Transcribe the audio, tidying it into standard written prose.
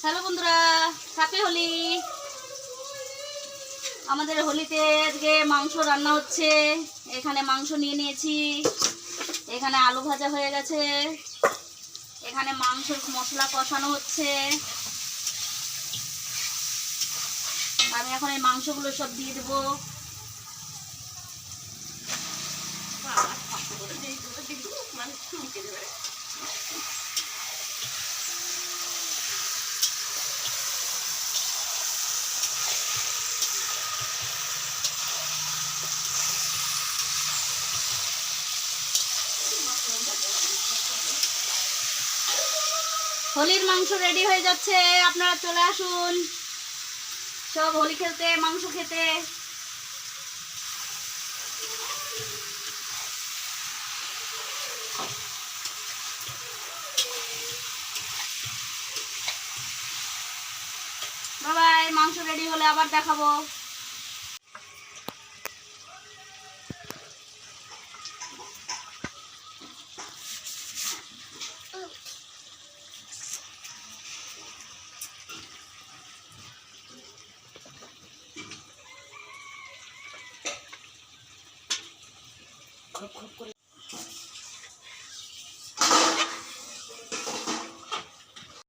Hello বন্ধুরা, happy Holi. আমাদের হোলিতে আজকে মাংস রান্না হচ্ছে। এখানে মাংস নিয়ে নিয়েছি, এখানে আলু ভাজা হয়ে গেছে, এখানে মাংসের মশলা কষানো হচ্ছে। আমি এখন এই মাংসগুলো সব দিয়ে দেবো। হোলির মাংস রেডি হয়ে যাচ্ছে, আপনারা চলে আসুন সব হোলি খেলতে, মাংস খেতে। বাবাই, মাংস রেডি হলে আবার দেখাবো।